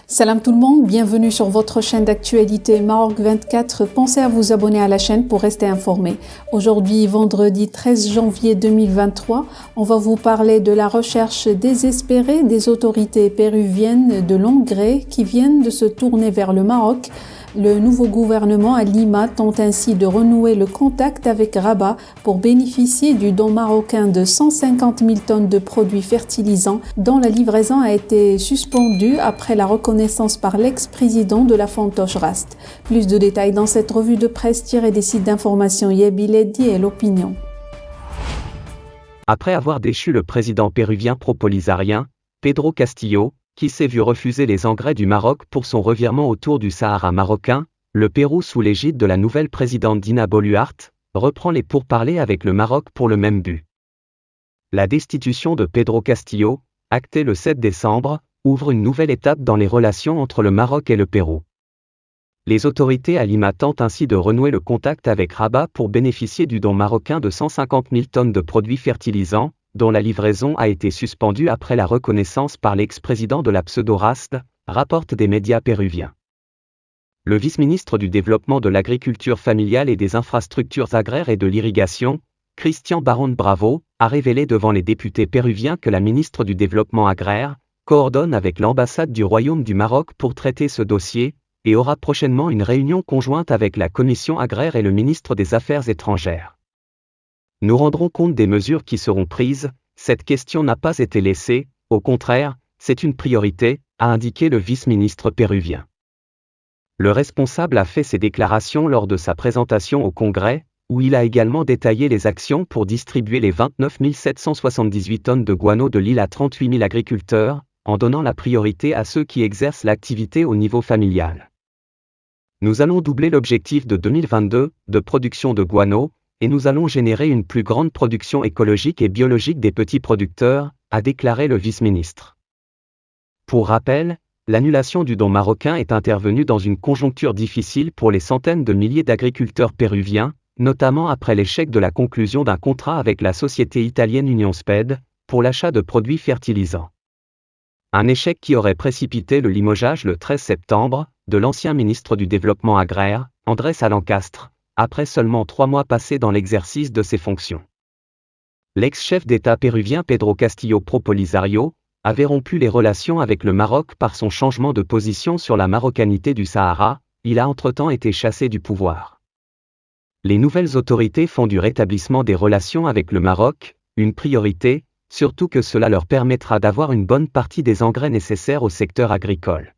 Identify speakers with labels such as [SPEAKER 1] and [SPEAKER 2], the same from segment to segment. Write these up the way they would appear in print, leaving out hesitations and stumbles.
[SPEAKER 1] Salam tout le monde, bienvenue sur votre chaîne d'actualité Maroc 24. Pensez à vous abonner à la chaîne pour rester informé. Aujourd'hui, vendredi 13 janvier 2023, on va vous parler de la recherche désespérée des autorités péruviennes de l'engrais qui viennent de se tourner vers le Maroc. Le nouveau gouvernement à Lima tente ainsi de renouer le contact avec Rabat pour bénéficier du don marocain de 150 000 tonnes de produits fertilisants dont la livraison a été suspendue après la reconnaissance par l'ex-président de la Fantoche Rast. Plus de détails dans cette revue de presse tirée des sites d'information Yebiledi et L'Opinion.
[SPEAKER 2] Après avoir déchu le président péruvien pro-polisarien, Pedro Castillo, qui s'est vu refuser les engrais du Maroc pour son revirement autour du Sahara marocain, le Pérou sous l'égide de la nouvelle présidente Dina Boluarte, reprend les pourparlers avec le Maroc pour le même but. La destitution de Pedro Castillo, actée le 7 décembre, ouvre une nouvelle étape dans les relations entre le Maroc et le Pérou. Les autorités à Lima tentent ainsi de renouer le contact avec Rabat pour bénéficier du don marocain de 150 000 tonnes de produits fertilisants, dont la livraison a été suspendue après la reconnaissance par l'ex-président de la pseudo-Rast, rapportent des médias péruviens. Le vice-ministre du Développement de l'Agriculture familiale et des Infrastructures agraires et de l'Irrigation, Christian Barón Bravo, a révélé devant les députés péruviens que la ministre du Développement agraire coordonne avec l'ambassade du Royaume du Maroc pour traiter ce dossier, et aura prochainement une réunion conjointe avec la Commission agraire et le ministre des Affaires étrangères. Nous rendrons compte des mesures qui seront prises, cette question n'a pas été laissée, au contraire, c'est une priorité, a indiqué le vice-ministre péruvien. Le responsable a fait ces déclarations lors de sa présentation au Congrès, où il a également détaillé les actions pour distribuer les 29 778 tonnes de guano de l'île à 38 000 agriculteurs, en donnant la priorité à ceux qui exercent l'activité au niveau familial. Nous allons doubler l'objectif de 2022 de production de guano, et nous allons générer une plus grande production écologique et biologique des petits producteurs, a déclaré le vice-ministre. Pour rappel, l'annulation du don marocain est intervenue dans une conjoncture difficile pour les centaines de milliers d'agriculteurs péruviens, notamment après l'échec de la conclusion d'un contrat avec la société italienne Unionsped, pour l'achat de produits fertilisants. Un échec qui aurait précipité le limogeage le 13 septembre, de l'ancien ministre du Développement agraire, Andrés Alencastre, après seulement 3 mois passés dans l'exercice de ses fonctions. L'ex-chef d'État péruvien Pedro Castillo pro-Polisario avait rompu les relations avec le Maroc par son changement de position sur la marocanité du Sahara, il a entre-temps été chassé du pouvoir. Les nouvelles autorités font du rétablissement des relations avec le Maroc une priorité, surtout que cela leur permettra d'avoir une bonne partie des engrais nécessaires au secteur agricole.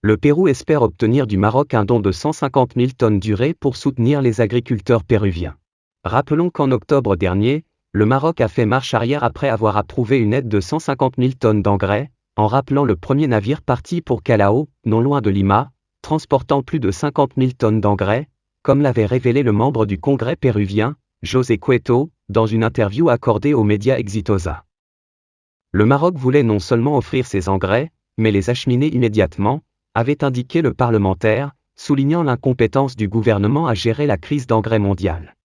[SPEAKER 2] Le Pérou espère obtenir du Maroc un don de 150 000 tonnes d'urée pour soutenir les agriculteurs péruviens. Rappelons qu'en octobre dernier, le Maroc a fait marche arrière après avoir approuvé une aide de 150 000 tonnes d'engrais, en rappelant le premier navire parti pour Callao, non loin de Lima, transportant plus de 50 000 tonnes d'engrais, comme l'avait révélé le membre du Congrès péruvien, José Cueto, dans une interview accordée aux médias Exitosa. Le Maroc voulait non seulement offrir ses engrais, mais les acheminer immédiatement, avait indiqué le parlementaire, soulignant l'incompétence du gouvernement à gérer la crise d'engrais mondiale.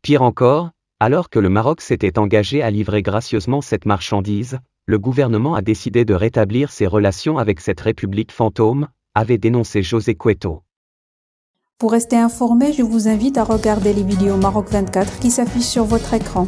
[SPEAKER 2] Pire encore, alors que le Maroc s'était engagé à livrer gracieusement cette marchandise, le gouvernement a décidé de rétablir ses relations avec cette république fantôme, avait dénoncé José Cueto.
[SPEAKER 1] Pour rester informé, je vous invite à regarder les vidéos Maroc 24 qui s'affichent sur votre écran.